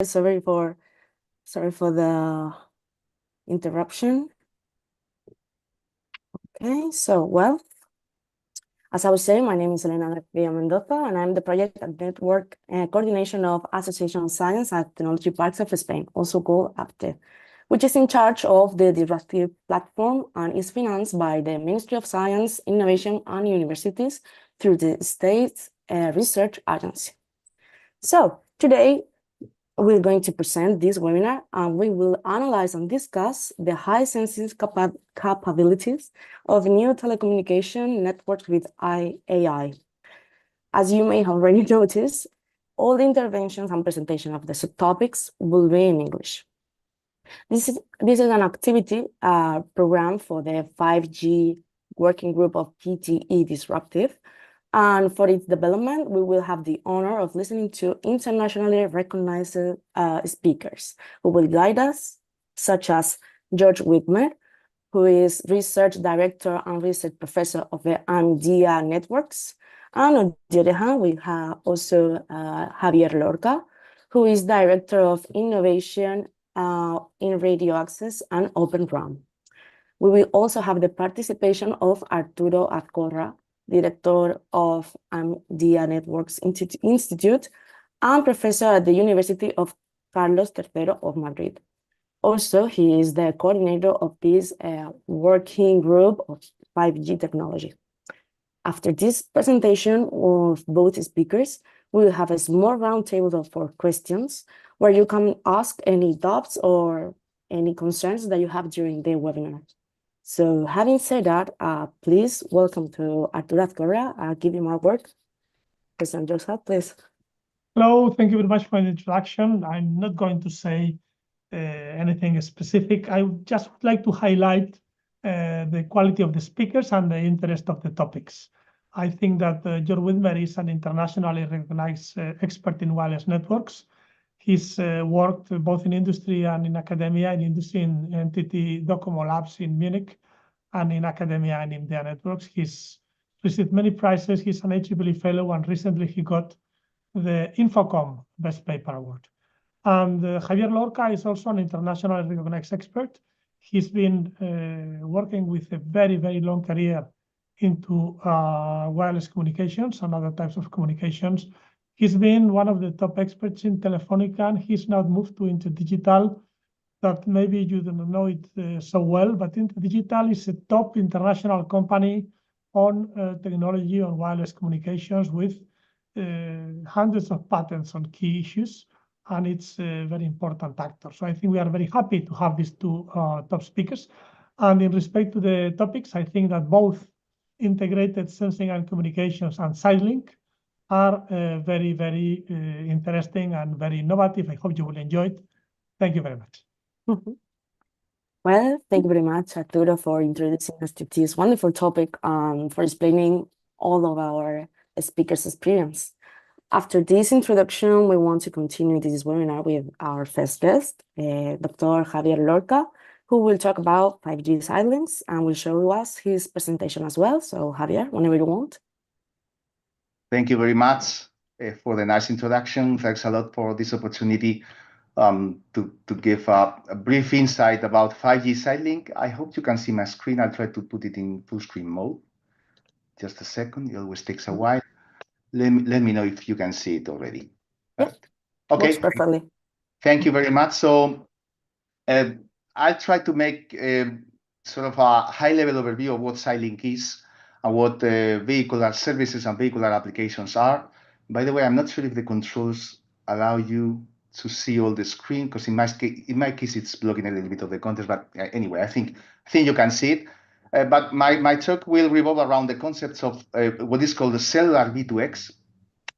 Sorry for the interruption. Okay, so well, as I was saying, my name is Elena Garcia Mendoza, and I'm the project and network coordination of Association of Science at Technology Parks of Spain, also called APTE, which is in charge of the Disruptive platform and is financed by the Ministry of Science, Innovation and Universities through the State's Research Agency. So today, we're going to present this webinar, and we will analyze and discuss the high sensing capabilities of new telecommunication networks with AI. As you may already notice, all the interventions and presentation of the subtopics will be in English. This is an activity program for the 5G working group of PTE Disruptive. And for its development, we will have the honor of listening to internationally recognized speakers who will guide us, such as Joerg Widmer, who is Research Director and Research Professor of the IMDEA Networks. And on the other hand, we have also Javier Lorca, who is Director of Innovation in Radio Access and Open RAN. We will also have the participation of Arturo Azcorra, Director of IMDEA Networks Institute and Professor at the University of Carlos III of Madrid. Also, he is the coordinator of this working group of 5G technology. After this presentation of both speakers, we will have a small roundtable for questions where you can ask any doubts or any concerns that you have during the webinar. So having said that, please welcome to Arturo Azcorra. I'll give you my word. Present yourself, please. Hello, thank you very much for the introduction. I'm not going to say anything specific. I would just like to highlight the quality of the speakers and the interest of the topics. I think that Joerg Widmer is an internationally recognized expert in wireless networks. He's worked both in industry and in academia, in industry in NTT Docomo Labs in Munich, and in academia and IMDEA Networks. He's received many prizes. He's an IEEE fellow, and recently he got the Infocom Best Paper Award. And Javier Lorca is also an internationally recognized expert. He's been working with a very, very long career into wireless communications and other types of communications. He's been one of the top experts in Telefonica, and he's now moved into digital, that maybe you don't know it so well, but Digital is a top international company on technology on wireless communications with hundreds of patents on key issues, and it's a very important actor. So I think we are very happy to have these two top speakers. And in respect to the topics, I think that both integrated sensing and communications and Sidelink are very, very interesting and very innovative. I hope you will enjoy it. Thank you very much. Well, thank you very much, Arturo, for introducing us to this wonderful topic, for explaining all of our speakers' experience. After this introduction, we want to continue this webinar with our first guest, Dr. Javier Lorca, who will talk about 5G Sidelinks and will show us his presentation as well. So, Javier, whenever you want. Thank you very much for the nice introduction. Thanks a lot for this opportunity to give a brief insight about 5G Sidelink. I hope you can see my screen. I'll try to put it in full screen mode. Just a second. It always takes a while. Let me know if you can see it already. Yeah. Okay. Works perfectly. Thank you very much. So I'll try to make sort of a high-level overview of what Sidelink is and what vehicular services and vehicular applications are. By the way, I'm not sure if the controls allow you to see all the screen, because in my case, it's blocking a little bit of the content. But anyway, I think you can see it. But my talk will revolve around the concepts of what is called the cellular V2X,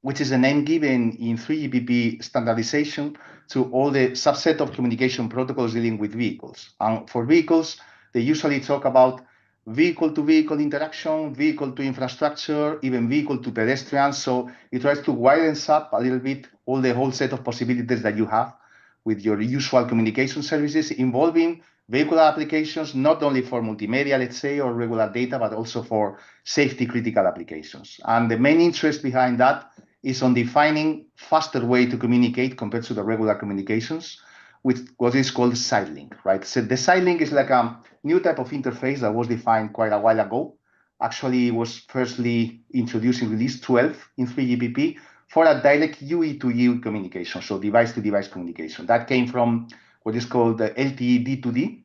which is a name given in 3GPP standardization to all the subset of communication protocols dealing with vehicles. And for vehicles, they usually talk about vehicle-to-vehicle interaction, vehicle-to-infrastructure, even vehicle-to-pedestrian. So it tries to widen up a little bit the whole set of possibilities that you have with your usual communication services involving vehicular applications, not only for multimedia, let's say, or regular data, but also for safety-critical applications. And the main interest behind that is on defining faster way to communicate compared to the regular communications with what is called Sidelink, right? So the Sidelink is like a new type of interface that was defined quite a while ago. Actually, it was firstly introduced in release 12 in 3GPP for a direct UE to UE communication, so device-to-device communication. That came from what is called the LTE D2D,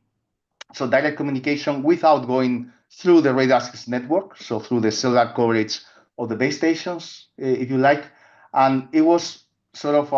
so direct communication without going through the radio access network, so through the cellular coverage of the base stations, if you like. And it was sort of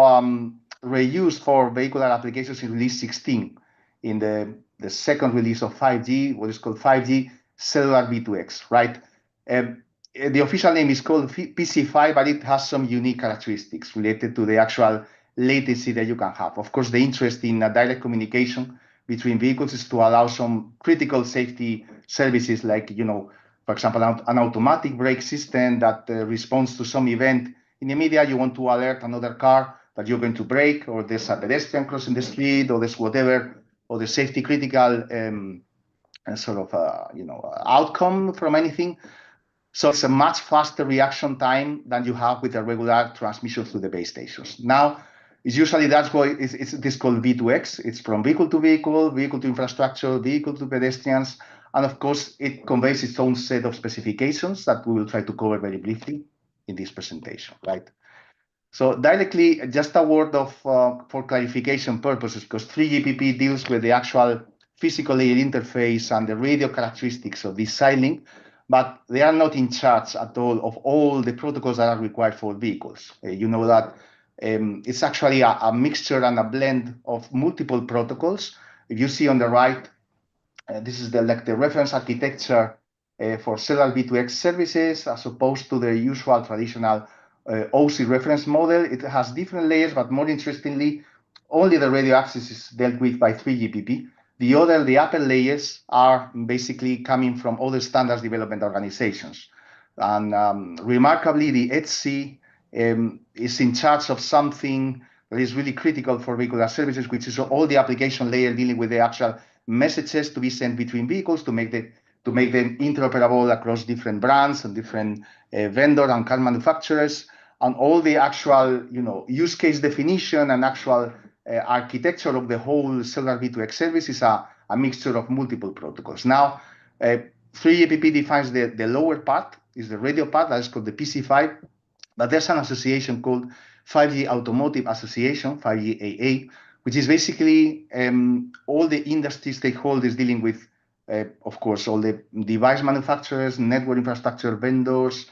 reused for vehicular applications in release 16 in the second release of 5G, what is called 5G cellular V2X, right? The official name is called PC5, but it has some unique characteristics related to the actual latency that you can have. Of course, the interest in direct communication between vehicles is to allow some critical safety services like, for example, an automatic brake system that responds to some event. In the media, you want to alert another car that you're going to brake, or there's a pedestrian crossing the street, or there's whatever, or the safety critical outcome from anything. So it's a much faster reaction time than you have with a regular transmission through the base stations. Now, it's usually that's why it's called V2X. It's from vehicle to vehicle, vehicle to infrastructure, vehicle to pedestrians. And of course, it conveys its own set of specifications that we will try to cover very briefly in this presentation, right? So directly, just a word of for clarification purposes, because 3GPP deals with the actual physical layer interface and the radio characteristics of this Sidelink, but they are not in charge at all of all the protocols that are required for vehicles. You know that it's actually a mixture and a blend of multiple protocols. If you see on the right, this is the reference architecture for cellular V2X services, as opposed to the usual traditional OC reference model. It has different layers, but more interestingly, only the radio access is dealt with by 3GPP. The upper layers are basically coming from other standards development organizations. And remarkably, the ETSI is in charge of something that is really critical for vehicular services, which is all the application layer dealing with the actual messages to be sent between vehicles to make them interoperable across different brands and different vendor and car manufacturers, and all the actual use case definition and actual architecture of the whole cellular V2X service is a mixture of multiple protocols. Now, 3GPP defines the lower part, is the radio part, that is called the PC5, but there's an association called 5G Automotive Association, 5G AA, which is basically all the industry stakeholders dealing with, of course, all the device manufacturers, network infrastructure vendors,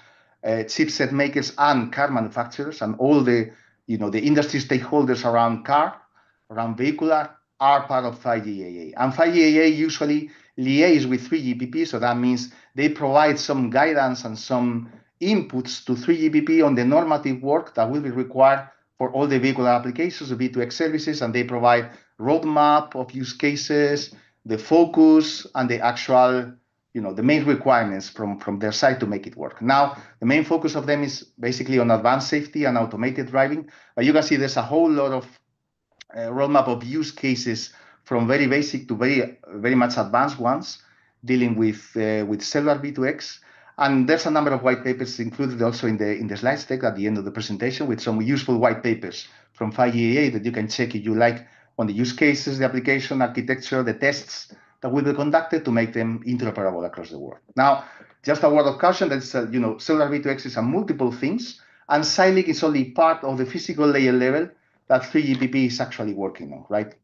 chipset makers, and car manufacturers, and all the the industry stakeholders around vehicular are part of 5G AA. And 5G AA usually liaise with 3GPP, so that means they provide some guidance and some inputs to 3GPP on the normative work that will be required for all the vehicular applications, the V2X services, and they provide roadmap of use cases, the focus, and the actual, the main requirements from their side to make it work. Now, the main focus of them is basically on advanced safety and automated driving, but you can see there's a whole lot of roadmap of use cases from very basic to very much advanced ones dealing with cellular V2X. And there's a number of white papers included also in the slides deck at the end of the presentation, with some useful white papers from 5GAA that you can check if you like on the use cases, the application architecture, the tests that will be conducted to make them interoperable across the world. Now, just a word of caution that cellular V2X is a multiple things, and Sidelink is only part of the physical layer level that 3GPP is actually working on, right?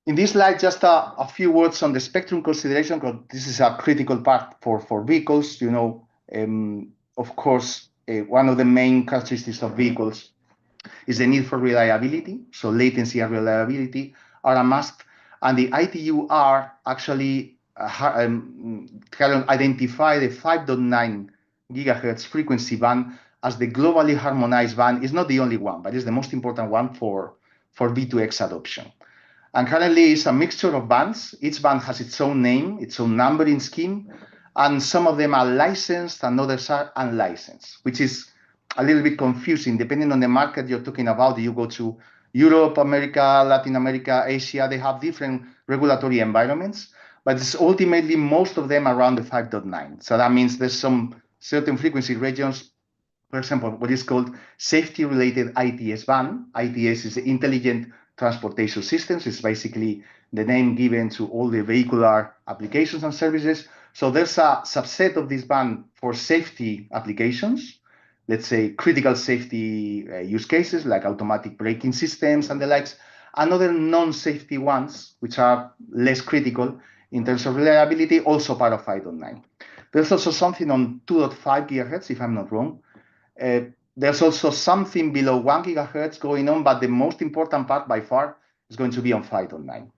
In this slide, just a few words on the spectrum consideration, because this is a critical part for vehicles. Of course, one of the main characteristics of vehicles is the need for reliability. So latency and reliability are a must. And the ITU-R actually can identify the 5.9 gigahertz frequency band as the globally harmonized band. It's not the only one, but it's the most important one for V2X adoption. And currently, it's a mixture of bands. Each band has its own name, its own numbering scheme, and some of them are licensed and others are unlicensed, which is a little bit confusing depending on the market you're talking about. You go to Europe, America, Latin America, Asia, they have different regulatory environments, but it's ultimately most of them around the 5.9. So that means there's some certain frequency regions for example, what is called safety-related ITS ban. ITS is Intelligent Transportation Systems. It's basically the name given to all the vehicular applications and services. So there's a subset of this ban for safety applications, let's say critical safety use cases like automatic braking systems and the likes, and other non-safety ones, which are less critical in terms of reliability, also part of 5.9. There's also something on 2.5 gigahertz, if I'm not wrong. There's also something below 1 gigahertz going on, but the most important part by far is going to be on 5.9.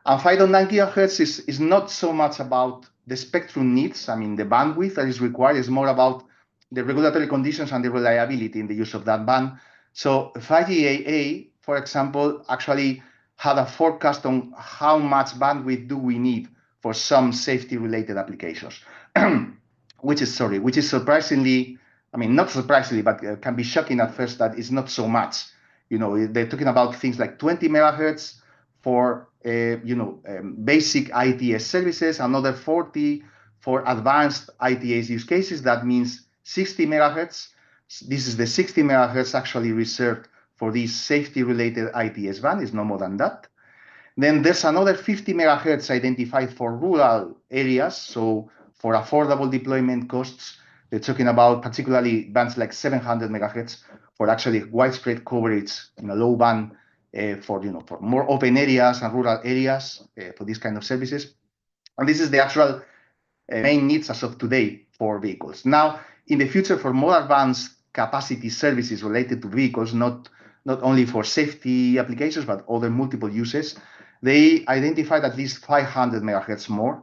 And 5.9 gigahertz is not so much about the spectrum needs. I mean, the bandwidth that is required is more about the regulatory conditions and the reliability in the use of that band. So 5GAA, for example, actually had a forecast on how much bandwidth do we need for some safety-related applications, which is surprisingly, I mean, not surprisingly, but can be shocking at first that it's not so much. You know, they're talking about things like 20 megahertz for, basic ITS services, another 40 for advanced ITS use cases. That means 60 megahertz. This is the 60 megahertz actually reserved for this safety-related ITS band. It's no more than that. Then there's another 50 megahertz identified for rural areas. So for affordable deployment costs, they're talking about particularly bands like 700 megahertz for actually widespread coverage in a low band for more open areas and rural areas for these kind of services. And this is the actual main needs as of today for vehicles. Now, in the future, for more advanced capacity services related to vehicles, not only for safety applications, but other multiple uses, they identified at least 500 megahertz more,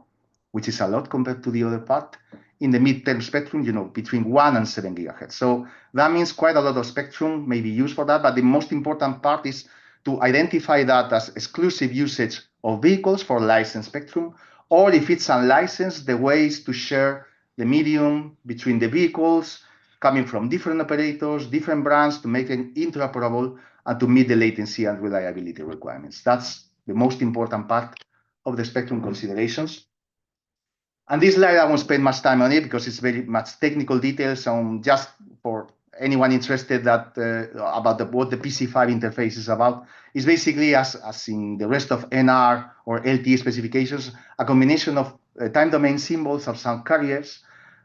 which is a lot compared to the other part, in the mid-term spectrum, between 1 and 7 gigahertz. So that means quite a lot of spectrum may be used for that, but the most important part is to identify that as exclusive usage of vehicles for licensed spectrum, or if it's unlicensed, the ways to share the medium between the vehicles coming from different operators, different brands, to make them interoperable and to meet the latency and reliability requirements. That's the most important part of the spectrum considerations. And this slide, I won't spend much time on it because it's very much technical details on just for anyone interested that about what the PC5 interface is about. Is basically, as in the rest of NR or LTE specifications, a combination of time domain symbols of some carriers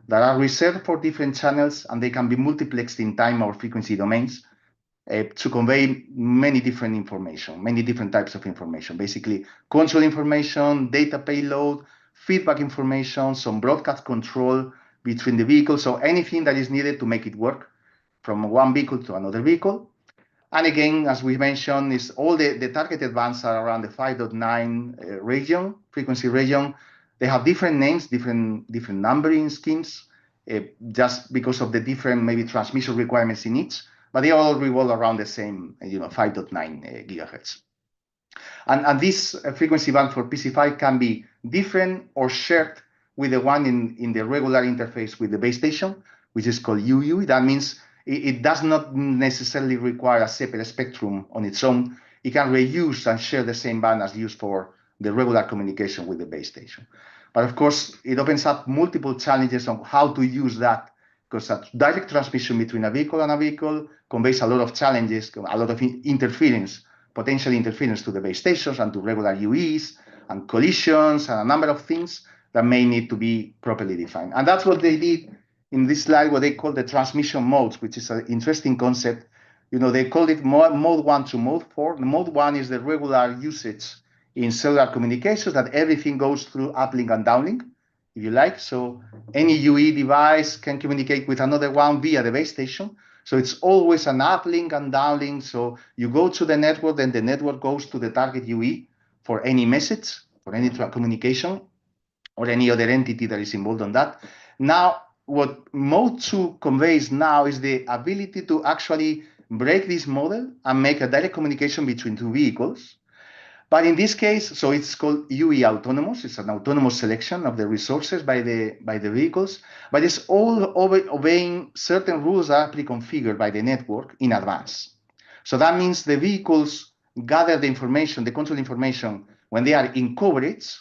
that are reserved for different channels, and they can be multiplexed in time or frequency domains to convey many different information, many different types of information, basically control information, data payload, feedback information, some broadcast control between the vehicles, so anything that is needed to make it work from one vehicle to another vehicle. And again, as we mentioned, is all the targeted bands are around the 5.9 region, frequency region. They have different names, different numbering schemes, just because of the different maybe transmission requirements in each, but they all revolve around the same, 5.9 gigahertz. And this frequency band for PC5 can be different or shared with the one in the regular interface with the base station, which is called UU. That means it does not necessarily require a separate spectrum on its own. It can reuse and share the same band as used for the regular communication with the base station. But of course, it opens up multiple challenges on how to use that, because a direct transmission between a vehicle and a vehicle conveys a lot of challenges, a lot of interference, potential interference to the base stations and to regular UEs, and collisions, and a number of things that may need to be properly defined. And that's what they did in this slide, what they call the transmission modes, which is an interesting concept. They call it mode 1 to mode 4. Mode 1 is the regular usage in cellular communications, that everything goes through uplink and downlink, if you like. So any UE device can communicate with another one via the base station. So it's always an uplink and downlink. So you go to the network, then the network goes to the target UE for any message, for any communication, or any other entity that is involved on that. Now, what mode 2 conveys now is the ability to actually break this model and make a direct communication between two vehicles. But in this case, so it's called UE autonomous. It's an autonomous selection of the resources by the vehicles, but it's all obeying certain rules that are pre-configured by the network in advance. So that means the vehicles gather the information, the control information, when they are in coverage,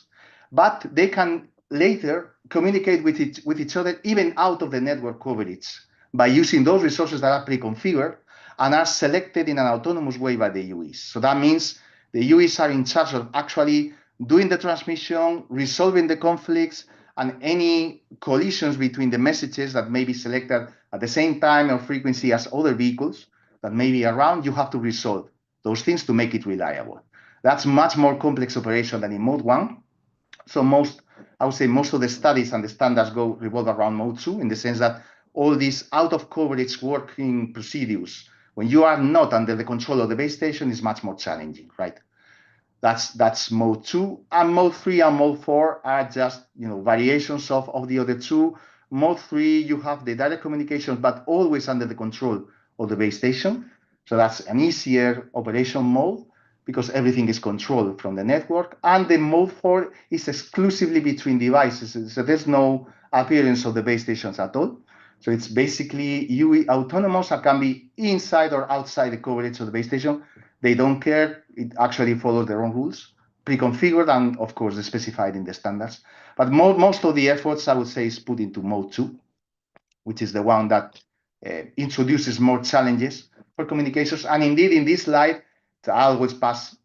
but they can later communicate with each other even out of the network coverage by using those resources that are pre-configured and are selected in an autonomous way by the UEs. So that means the UEs are in charge of actually doing the transmission, resolving the conflicts, and any collisions between the messages that may be selected at the same time or frequency as other vehicles that may be around. You have to resolve those things to make it reliable. That's much more complex operation than in mode 1. So I would say most of the studies and the standards revolve around mode 2, in the sense that all these out of coverage working procedures, when you are not under the control of the base station, is much more challenging, right? That's mode 2, and mode 3 and mode 4 are just variations of the other two. Mode 3, you have the direct communications, but always under the control of the base station. So that's an easier operation mode because everything is controlled from the network. And the mode 4 is exclusively between devices, so there's no appearance of the base stations at all. So it's basically UE autonomous and can be inside or outside the coverage of the base station. They don't care. It actually follows their own rules, pre-configured and, of course, specified in the standards. But most of the efforts, I would say, is put into mode 2, which is the one that introduces more challenges for communications. And indeed, in this slide, I'll pass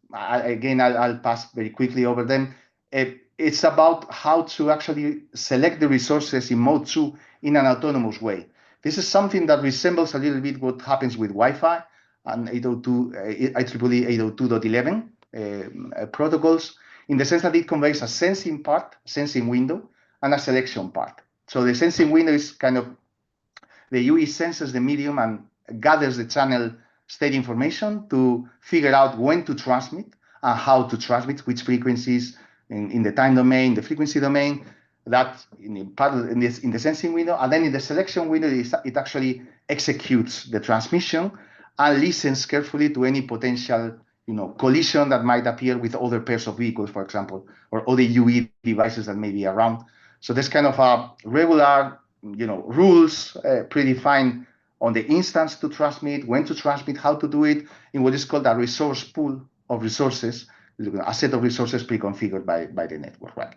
very quickly over them. It's about how to actually select the resources in mode 2 in an autonomous way. This is something that resembles a little bit what happens with Wi-Fi and IEEE 802.11 protocols, in the sense that it conveys a sensing window, and a selection part. So the sensing window is kind of the UE senses the medium and gathers the channel state information to figure out when to transmit and how to transmit, which frequencies in the time domain, the frequency domain. That in the sensing window, and then in the selection window, it actually executes the transmission and listens carefully to any potential collision that might appear with other pairs of vehicles, for example, or other UE devices that may be around. So there's kind of a regular rules predefined on the instance to transmit, when to transmit, how to do it in what is called a resource pool of resources, a set of resources pre-configured by the network, right?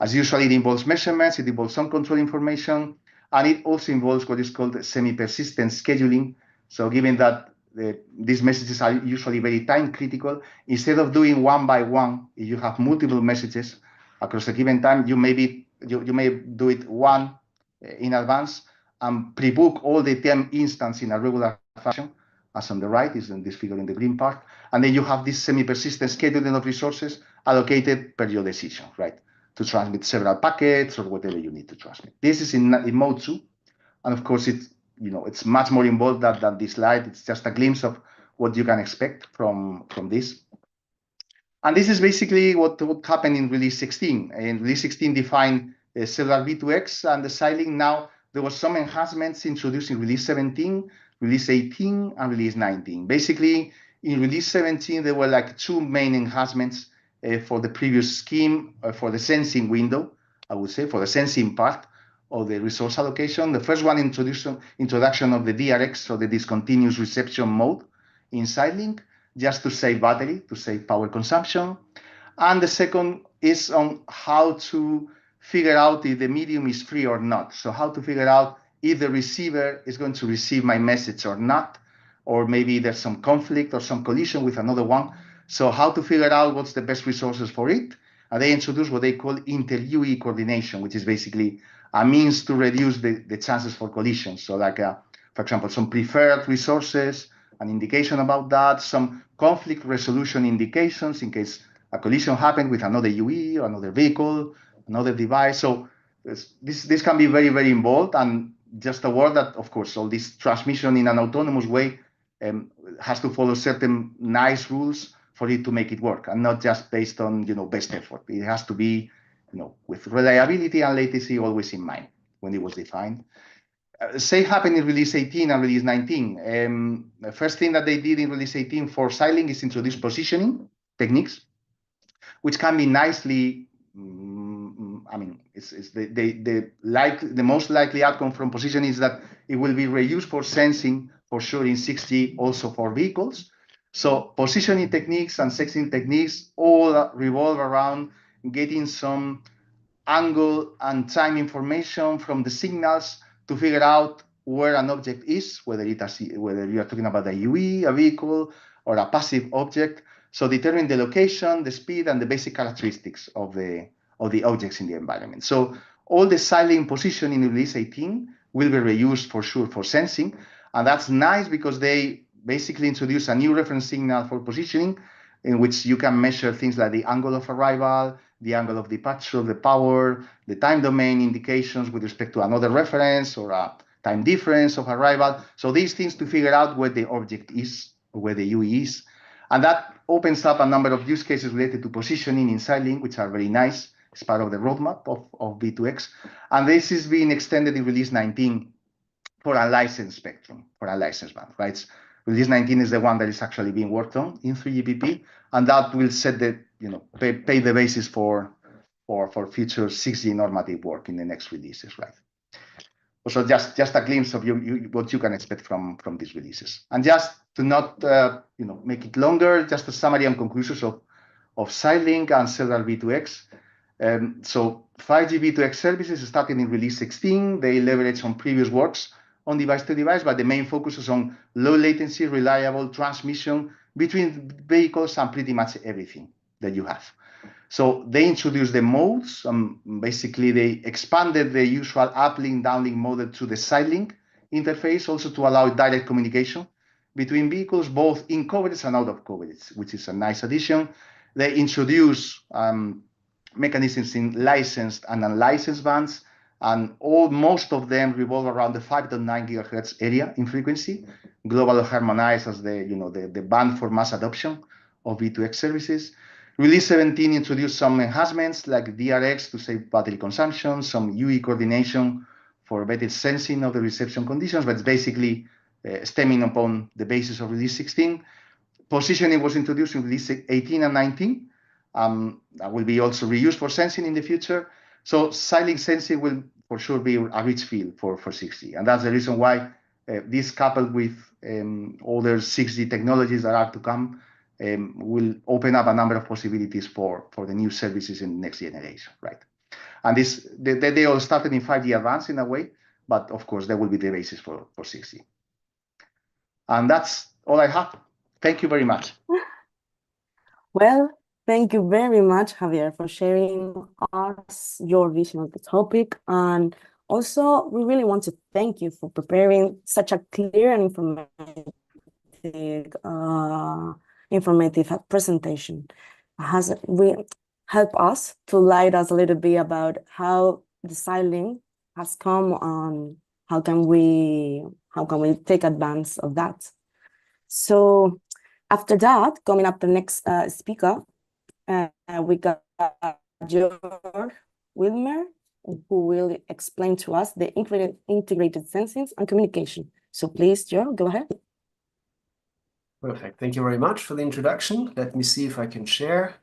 As usual, it involves measurements, it involves some control information, and it also involves what is called semi-persistent scheduling. So given that these messages are usually very time critical, instead of doing one by one, if you have multiple messages across a given time, you may do it one in advance and pre-book all the 10 instances in a regular fashion, as on the right is in this figure in the green part. And then you have this semi-persistent scheduling of resources allocated per your decision, right? To transmit several packets or whatever you need to transmit. This is in mode 2. And of course, it's much more involved than this slide. It's just a glimpse of what you can expect from this. And this is basically what happened in release 16. And release 16 defined cellular V2X and the Sidelink. Now, there was some enhancements introduced in release 17, release 18, and release 19. Basically, in release 17, there were like 2 main enhancements for the previous scheme, for the sensing window, I would say, for the sensing part of the resource allocation. The first one, introduction of the DRX, so the discontinuous reception mode in Sidelink, just to save battery, to save power consumption. And the second is on how to figure out if the medium is free or not. So how to figure out if the receiver is going to receive my message or not, or maybe there's some conflict or some collision with another one. So how to figure out what's the best resources for it. And they introduce what they call inter-UE coordination, which is basically a means to reduce the chances for collisions. So like, for example, some preferred resources, an indication about that, some conflict resolution indications in case a collision happened with another UE or another vehicle, another device. So this can be very, very involved. And just a word that, of course, all this transmission in an autonomous way has to follow certain nice rules for it to make it work, and not just based on best effort. It has to be with reliability and latency always in mind when it was defined. Same happened in release 18 and release 19. The first thing that they did in release 18 for Sidelink is introduce positioning techniques, which can be nicely. It's the most likely outcome from positioning is that it will be reused for sensing for sure in 6G, also for vehicles. So positioning techniques and sensing techniques all revolve around getting some angle and time information from the signals to figure out where an object is, whether you are talking about a UE, a vehicle, or a passive object. So determine the location, the speed, and the basic characteristics of the objects in the environment. So all the Sidelink positioning in release 18 will be reused for sure for sensing. And that's nice because they basically introduce a new reference signal for positioning in which you can measure things like the angle of arrival, the angle of departure, the power, the time domain indications with respect to another reference or a time difference of arrival. So these things to figure out where the object is, or where the UE is. And that opens up a number of use cases related to positioning in Sidelink, which are very nice. It's part of the roadmap of V2X. And this is being extended in release 19 for a licensed spectrum, for a licensed band, right? Release 19 is the one that is actually being worked on in 3GPP, and that will set the, pay the basis for future 6G normative work in the next releases, right? So just a glimpse of what you can expect from these releases. And just to not make it longer, just a summary and conclusions of Sidelink and several V2X. So 5G V2X services starting in release 16, they leverage on previous works on device to device, but the main focus is on low latency, reliable transmission between vehicles and pretty much everything that you have. So they introduced the modes. Basically, they expanded the usual uplink, downlink model to the Sidelink interface, also to allow direct communication between vehicles, both in coverage and out of coverage, which is a nice addition. They introduce mechanisms in licensed and unlicensed bands, and most of them revolve around the 5.9 gigahertz area in frequency, globally harmonized as the band for mass adoption of V2X services. Release 17 introduced some enhancements like DRX to save battery consumption, some UE coordination for better sensing of the reception conditions, but it's basically stemming upon the basis of release 16. Positioning was introduced in release 18 and 19. That will be also reused for sensing in the future. So Sidelink sensing will for sure be a rich field for 6G. And that's the reason why this coupled with other 6G technologies that are to come will open up a number of possibilities for the new services in the next generation, right? And they all started in 5G advanced in a way, but of course, there will be the basis for 6G. And that's all I have. Thank you very much. Well, thank you very much, Javier, for sharing us your vision of the topic. And also, we really want to thank you for preparing such a clear and informative presentation. We help us to light us a little bit about how the Sidelink has come on, how can we take advantage of that. So after that, coming up the next speaker, we got Joerg Widmer, who will explain to us the integrated sensing and communication. So please, Joerg, go ahead. Perfect. Thank you very much for the introduction. Let me see if I can share.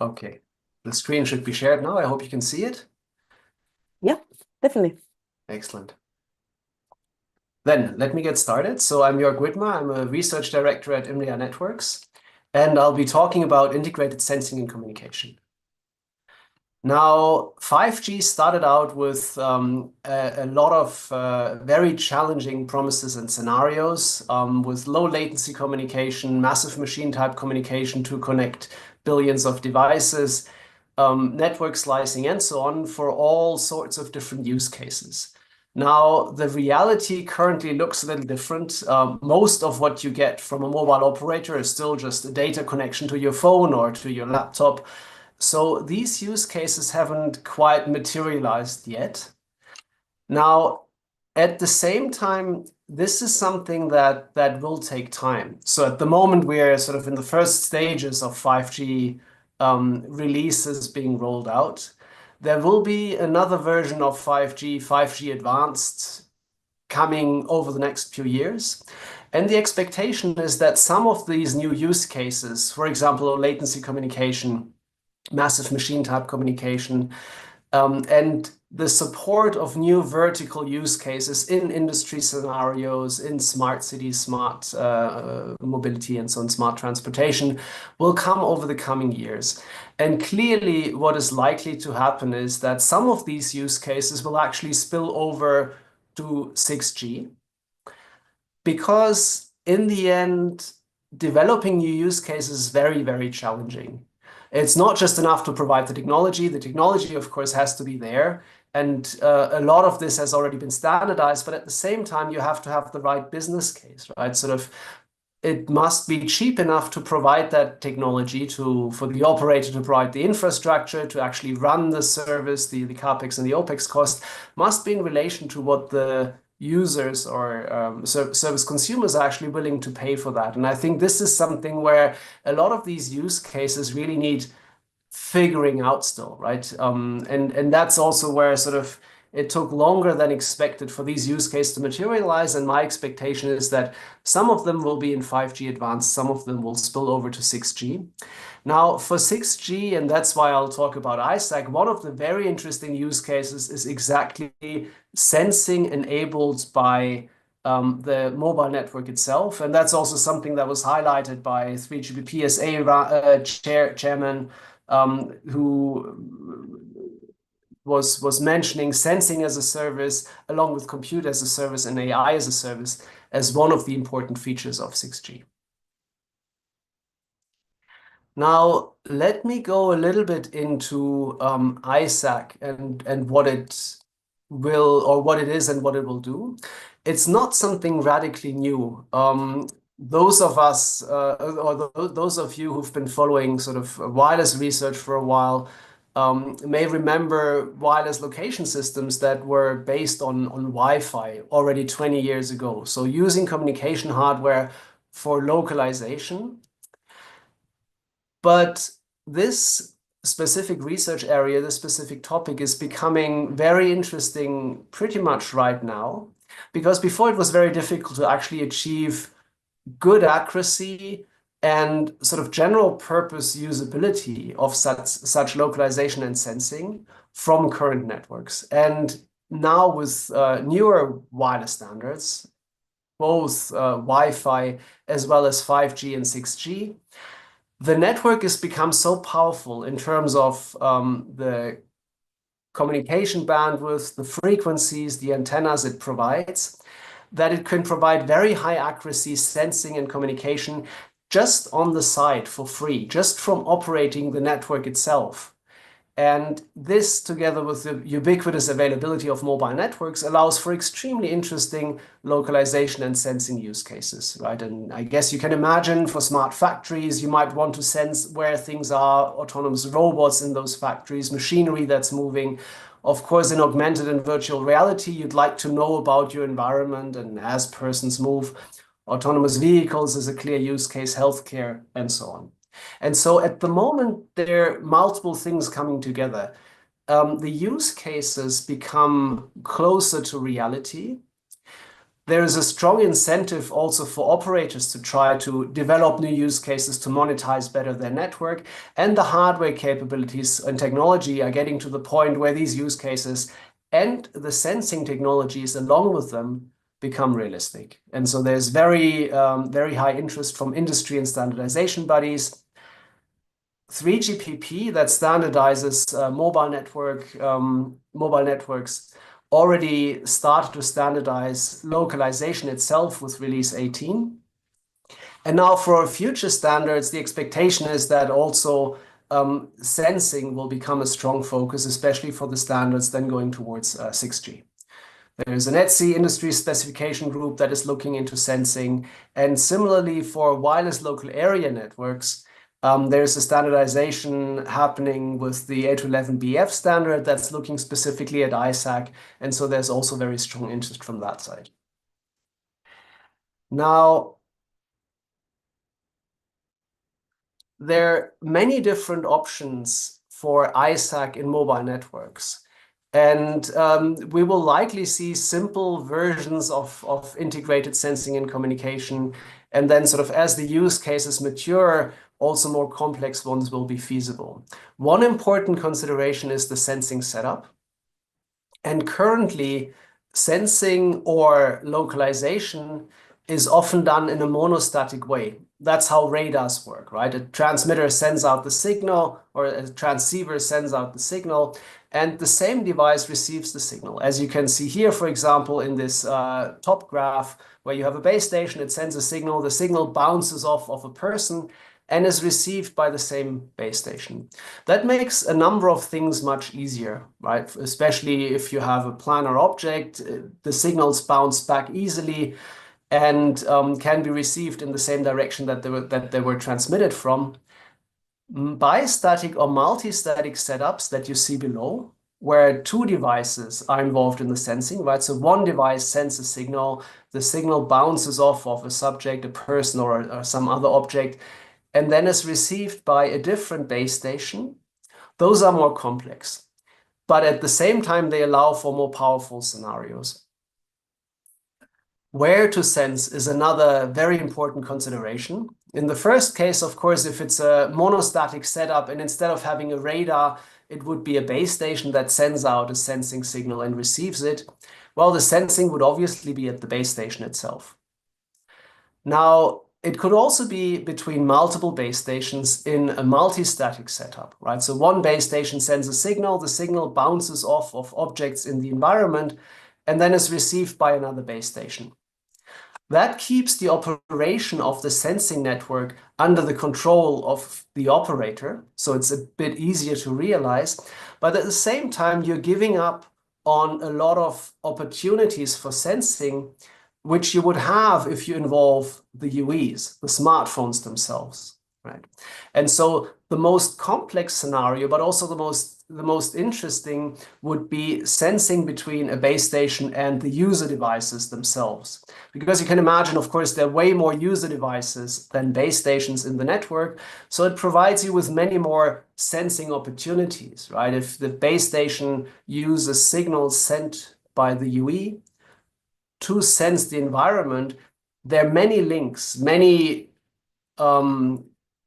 Okay, the screen should be shared now. I hope you can see it. Yeah, definitely. Excellent. Then let me get started. So I'm Joerg Widmer. I'm a research director at IMDEA Networks, and I'll be talking about integrated sensing and communication. Now, 5G started out with a lot of very challenging promises and scenarios with low latency communication, massive machine type communication to connect billions of devices, network slicing, and so on for all sorts of different use cases. Now, the reality currently looks a little different. Most of what you get from a mobile operator is still just a data connection to your phone or to your laptop. So these use cases haven't quite materialized yet. Now, at the same time, this is something that will take time. So at the moment, we're sort of in the first stages of 5G releases being rolled out. There will be another version of 5G Advanced, coming over the next few years. And the expectation is that some of these new use cases, for example, low latency communication, massive machine type communication, and the support of new vertical use cases in industry scenarios, in smart cities, smart mobility, and so on, smart transportation, will come over the coming years. And clearly, what is likely to happen is that some of these use cases will actually spill over to 6G, because in the end, developing new use cases is very, very challenging. It's not just enough to provide the technology. The technology, of course, has to be there. And a lot of this has already been standardized, but at the same time, you have to have the right business case, right? Sort of, it must be cheap enough to provide that technology for the operator to provide the infrastructure, to actually run the service, the CapEx and the OpEx cost must be in relation to what the users or service consumers are actually willing to pay for that. And I think this is something where a lot of these use cases really need figuring out still, right? And that's also where sort of it took longer than expected for these use cases to materialize. And my expectation is that some of them will be in 5G advanced, some of them will spill over to 6G. Now, for 6G, and that's why I'll talk about ISAC, one of the very interesting use cases is exactly sensing enabled by the mobile network itself. And that's also something that was highlighted by 3GPP SA chairman, who was mentioning sensing as a service, along with compute as a service and AI as a service, as one of the important features of 6G. Now, let me go a little bit into ISAC and what it will, or what it is and what it will do. It's not something radically new. Those of us, or those of you who've been following sort of wireless research for a while, may remember wireless location systems that were based on Wi-Fi already 20 years ago. So using communication hardware for localization. But this specific research area, this specific topic is becoming very interesting pretty much right now, because before it was very difficult to actually achieve good accuracy and sort of general purpose usability of such localization and sensing from current networks. And now with newer wireless standards, both Wi-Fi as well as 5G and 6G, the network has become so powerful in terms of the communication bandwidth, the frequencies, the antennas it provides, that it can provide very high accuracy sensing and communication just on the side for free, just from operating the network itself. And this, together with the ubiquitous availability of mobile networks, allows for extremely interesting localization and sensing use cases, right? And I guess you can imagine for smart factories, you might want to sense where things are, autonomous robots in those factories, machinery that's moving. Of course, in augmented and virtual reality, you'd like to know about your environment and as persons move. Autonomous vehicles is a clear use case, healthcare, and so on. And so at the moment, there are multiple things coming together. The use cases become closer to reality. There is a strong incentive also for operators to try to develop new use cases to monetize better their network. And the hardware capabilities and technology are getting to the point where these use cases and the sensing technologies along with them become realistic. And so there's very high interest from industry and standardization bodies. 3GPP that standardizes mobile networks already started to standardize localization itself with release 18. And now for future standards, the expectation is that also sensing will become a strong focus, especially for the standards then going towards 6G. There's an ETSI industry specification group that is looking into sensing. And similarly for wireless local area networks, there's a standardization happening with the 802.11bf standard that's looking specifically at ISAC. And so there's also very strong interest from that side. Now, there are many different options for ISAC in mobile networks. And we will likely see simple versions of integrated sensing and communication. And then sort of as the use cases mature, also more complex ones will be feasible. One important consideration is the sensing setup. And currently, sensing or localization is often done in a monostatic way. That's how radars work, right? A transmitter sends out the signal, or a transceiver sends out the signal, and the same device receives the signal. As you can see here, for example, in this top graph, where you have a base station, it sends a signal, the signal bounces off of a person and is received by the same base station. That makes a number of things much easier, right? Especially if you have a planar object, the signals bounce back easily and can be received in the same direction that they were transmitted from. Bistatic or multistatic setups that you see below, where two devices are involved in the sensing, right? So one device sends a signal, the signal bounces off of a subject, a person, or some other object, and then is received by a different base station. Those are more complex, but at the same time, they allow for more powerful scenarios. Where to sense is another very important consideration. In the first case, of course, if it's a monostatic setup and instead of having a radar, it would be a base station that sends out a sensing signal and receives it, well, the sensing would obviously be at the base station itself. Now, it could also be between multiple base stations in a multistatic setup, right? So one base station sends a signal, the signal bounces off of objects in the environment, and then is received by another base station. That keeps the operation of the sensing network under the control of the operator, so it's a bit easier to realize. But at the same time, you're giving up on a lot of opportunities for sensing, which you would have if you involve the UEs, the smartphones themselves, right? And so the most complex scenario, but also the most interesting, would be sensing between a base station and the user devices themselves. Because you can imagine, of course, there are way more user devices than base stations in the network. So it provides you with many more sensing opportunities, right? If the base station uses signals sent by the UE to sense the environment, there are many links, many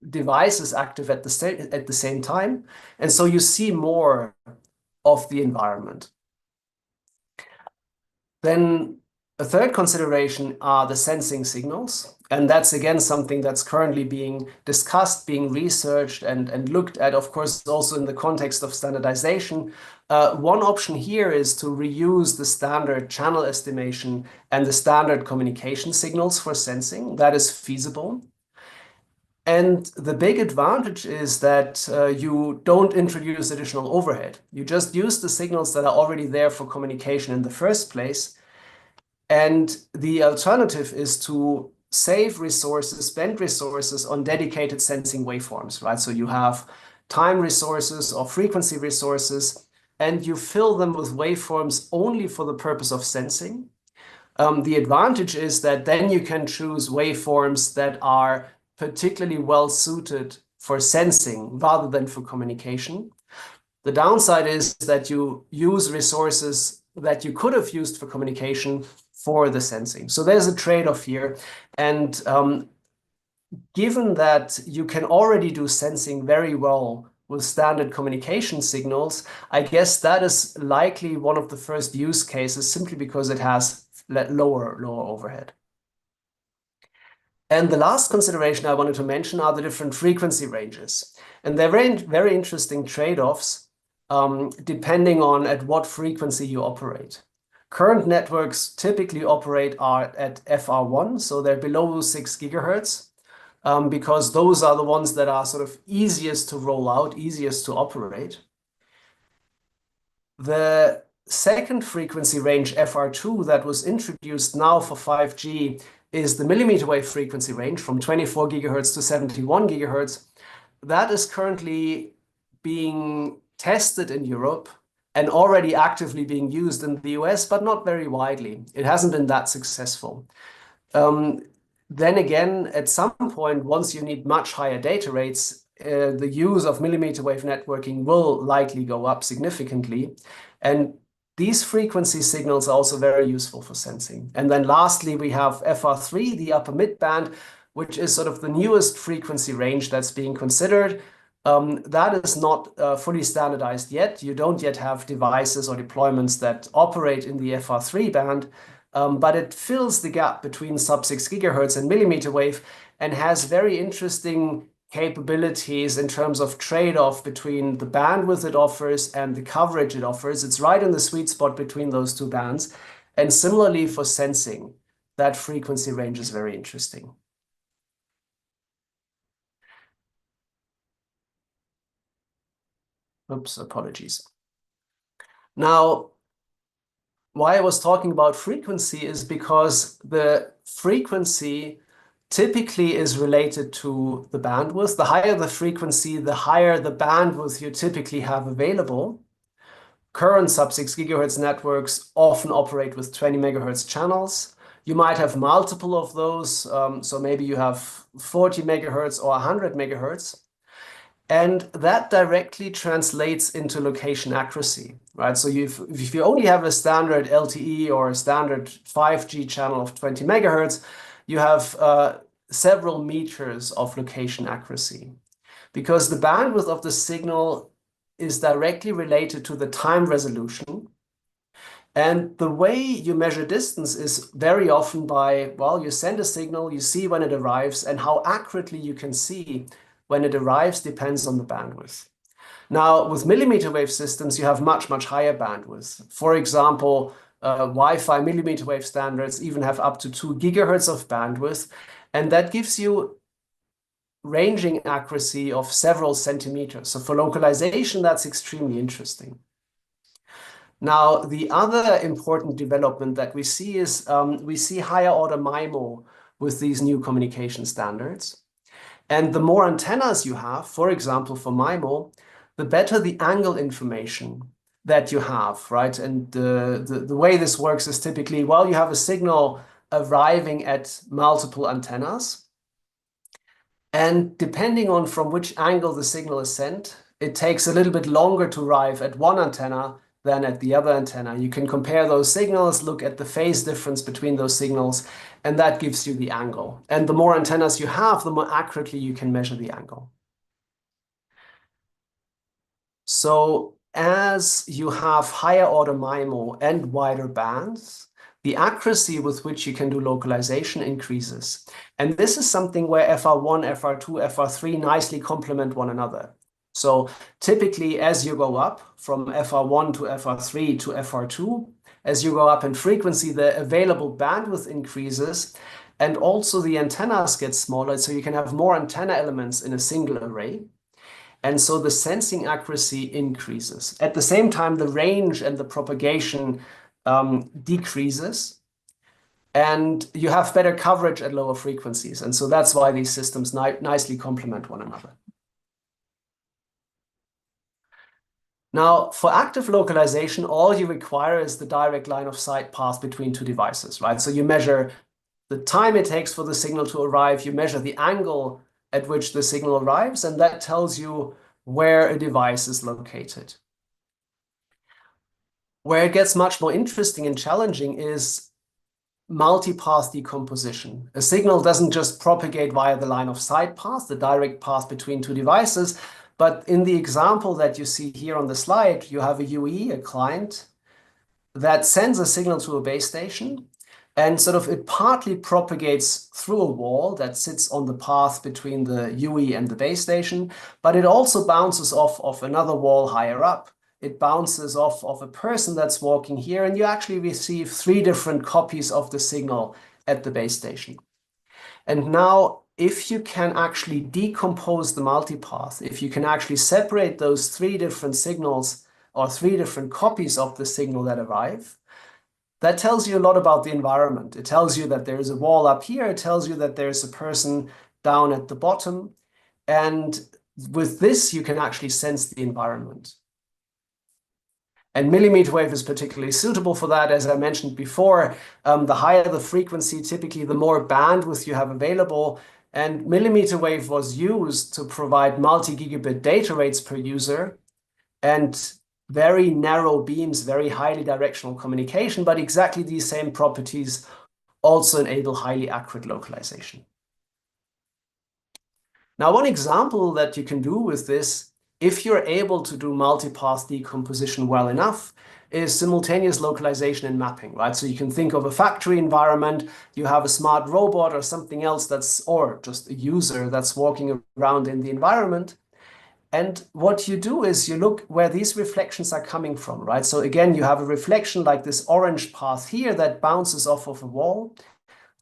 devices active at the same time. And so you see more of the environment. Then a third consideration are the sensing signals. And that's, again, something that's currently being discussed, being researched and looked at, of course, also in the context of standardization. One option here is to reuse the standard channel estimation and the standard communication signals for sensing. That is feasible. And the big advantage is that you don't introduce additional overhead. You just use the signals that are already there for communication in the first place. And the alternative is to save resources, spend resources on dedicated sensing waveforms, right? So you have time resources or frequency resources, and you fill them with waveforms only for the purpose of sensing. The advantage is that then you can choose waveforms that are particularly well suited for sensing rather than for communication. The downside is that you use resources that you could have used for communication for the sensing. So there's a trade-off here. And given that you can already do sensing very well with standard communication signals, I guess that is likely one of the first use cases simply because it has lower overhead. And the last consideration I wanted to mention are the different frequency ranges. And they're very interesting trade-offs depending on at what frequency you operate. Current networks typically operate at FR1, so they're below 6 gigahertz, because those are the ones that are sort of easiest to roll out, easiest to operate. The second frequency range, FR2, that was introduced now for 5G is the millimeter wave frequency range from 24 gigahertz to 71 gigahertz. That is currently being tested in Europe and already actively being used in the US, but not very widely. It hasn't been that successful. Then again, at some point, once you need much higher data rates, the use of millimeter wave networking will likely go up significantly. And these frequency signals are also very useful for sensing. And then lastly, we have FR3, the upper mid-band, which is sort of the newest frequency range that's being considered. That is not fully standardized yet. You don't yet have devices or deployments that operate in the FR3 band, but it fills the gap between sub-6 gigahertz and millimeter wave and has very interesting capabilities in terms of trade-off between the bandwidth it offers and the coverage it offers. It's right in the sweet spot between those two bands. And similarly for sensing, that frequency range is very interesting. Oops, apologies. Now, why I was talking about frequency is because the frequency typically is related to the bandwidth. The higher the frequency, the higher the bandwidth you typically have available. Current sub-6 gigahertz networks often operate with 20 megahertz channels. You might have multiple of those, so maybe you have 40 megahertz or 100 megahertz. And that directly translates into location accuracy, right? So if you only have a standard LTE or a standard 5G channel of 20 megahertz, you have several meters of location accuracy, because the bandwidth of the signal is directly related to the time resolution. And the way you measure distance is very often by, well, you send a signal, you see when it arrives, and how accurately you can see when it arrives depends on the bandwidth. Now, with millimeter wave systems, you have much, much higher bandwidth. For example, Wi-Fi millimeter wave standards even have up to 2 gigahertz of bandwidth, and that gives you ranging accuracy of several centimeters. So for localization, that's extremely interesting. Now, the other important development that we see is we see higher order MIMO with these new communication standards. And the more antennas you have, for example, for MIMO, the better the angle information that you have, right? And the way this works is typically, well, you have a signal arriving at multiple antennas. And depending on from which angle the signal is sent, it takes a little bit longer to arrive at one antenna than at the other antenna. You can compare those signals, look at the phase difference between those signals, and that gives you the angle. And the more antennas you have, the more accurately you can measure the angle. So as you have higher order MIMO and wider bands, the accuracy with which you can do localization increases. And this is something where FR1, FR2, FR3 nicely complement one another. So typically, as you go up from FR1 to FR3 to FR2, as you go up in frequency, the available bandwidth increases, and also the antennas get smaller, so you can have more antenna elements in a single array. And so the sensing accuracy increases. At the same time, the range and the propagation decreases, and you have better coverage at lower frequencies. And so that's why these systems nicely complement one another. Now, for active localization, all you require is the direct line of sight path between two devices, right? So you measure the time it takes for the signal to arrive, you measure the angle at which the signal arrives, and that tells you where a device is located. Where it gets much more interesting and challenging is multipath decomposition. A signal doesn't just propagate via the line of sight path, the direct path between two devices, but in the example that you see here on the slide, you have a UE, a client, that sends a signal to a base station, and sort of it partly propagates through a wall that sits on the path between the UE and the base station, but it also bounces off of another wall higher up. It bounces off of a person that's walking here, and you actually receive 3 different copies of the signal at the base station. And now, if you can actually decompose the multipath, if you can actually separate those 3 different signals or 3 different copies of the signal that arrive, that tells you a lot about the environment. It tells you that there's a wall up here. It tells you that there's a person down at the bottom. And with this, you can actually sense the environment. And millimeter wave is particularly suitable for that. As I mentioned before, the higher the frequency, typically the more bandwidth you have available. And millimeter wave was used to provide multi-gigabit data rates per user and very narrow beams, very highly directional communication, but exactly these same properties also enable highly accurate localization. Now, one example that you can do with this, if you're able to do multipath decomposition well enough, is simultaneous localization and mapping, right? So you can think of a factory environment, you have a smart robot or something else or just a user that's walking around in the environment. And what you do is you look where these reflections are coming from, right? So again, you have a reflection like this orange path here that bounces off of a wall.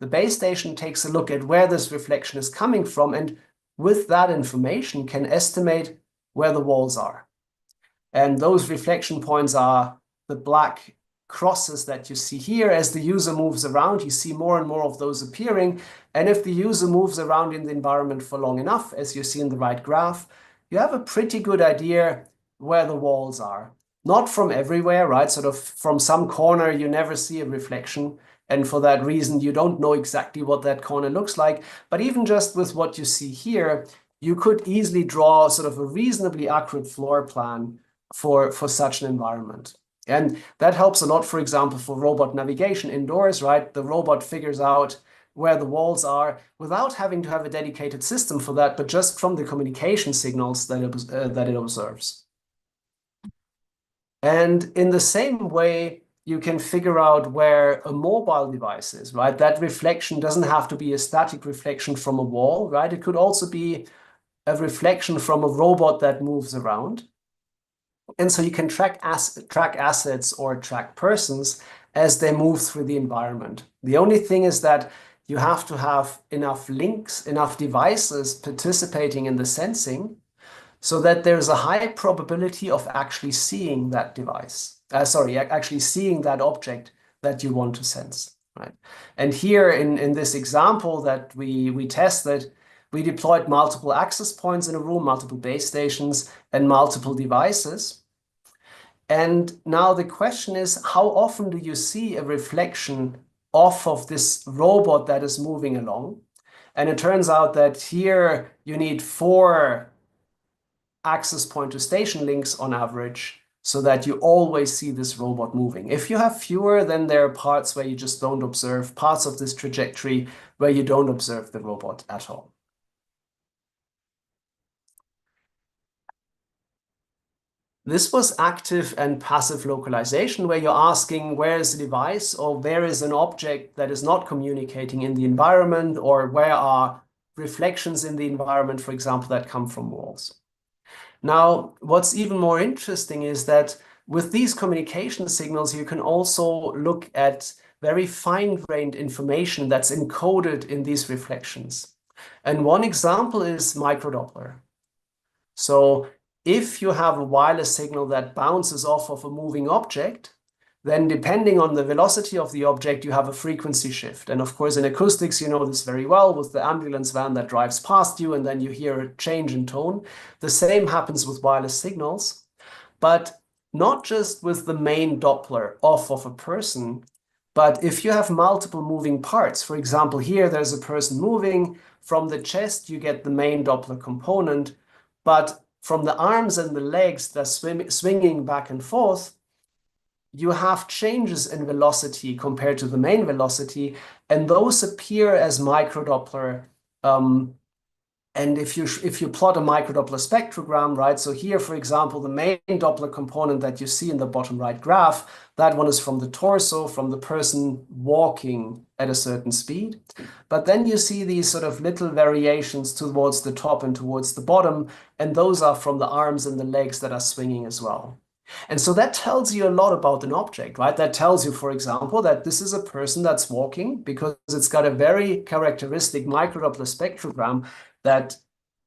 The base station takes a look at where this reflection is coming from, and with that information can estimate where the walls are. And those reflection points are the black crosses that you see here. As the user moves around, you see more and more of those appearing. And if the user moves around in the environment for long enough, as you see in the right graph, you have a pretty good idea where the walls are. Not from everywhere, right? Sort of from some corner, you never see a reflection. And for that reason, you don't know exactly what that corner looks like. But even just with what you see here, you could easily draw sort of a reasonably accurate floor plan for such an environment. And that helps a lot, for example, for robot navigation indoors, right? The robot figures out where the walls are without having to have a dedicated system for that, but just from the communication signals that it observes. And in the same way, you can figure out where a mobile device is, right? That reflection doesn't have to be a static reflection from a wall, right? It could also be a reflection from a robot that moves around. And so you can track assets or track persons as they move through the environment. The only thing is that you have to have enough links, enough devices participating in the sensing so that there's a high probability of actually seeing that device. Actually seeing that object that you want to sense, right? And here in this example that we tested, we deployed multiple access points in a room, multiple base stations, and multiple devices. And now the question is, how often do you see a reflection off of this robot that is moving along? And it turns out that here you need 4 access point to station links on average so that you always see this robot moving. If you have fewer, then there are parts where you just don't observe, parts of this trajectory where you don't observe the robot at all. This was active and passive localization, where you're asking where is the device or where is an object that is not communicating in the environment, or where are reflections in the environment, for example, that come from walls. Now, what's even more interesting is that with these communication signals, you can also look at very fine-grained information that's encoded in these reflections. And one example is microdoppler. So if you have a wireless signal that bounces off of a moving object, then depending on the velocity of the object, you have a frequency shift. And of course, in acoustics, you know this very well with the ambulance van that drives past you, and then you hear a change in tone. The same happens with wireless signals, but not just with the main Doppler off of a person, but if you have multiple moving parts. For example, here there's a person moving. From the chest, you get the main Doppler component, but from the arms and the legs that's swinging back and forth, you have changes in velocity compared to the main velocity, and those appear as microdoppler. And if you plot a microdoppler spectrogram, right? So here, for example, the main Doppler component that you see in the bottom right graph, that one is from the torso, from the person walking at a certain speed. But then you see these sort of little variations towards the top and towards the bottom, and those are from the arms and the legs that are swinging as well. And so that tells you a lot about an object, right? That tells you, for example, that this is a person that's walking because it's got a very characteristic microdoppler spectrogram that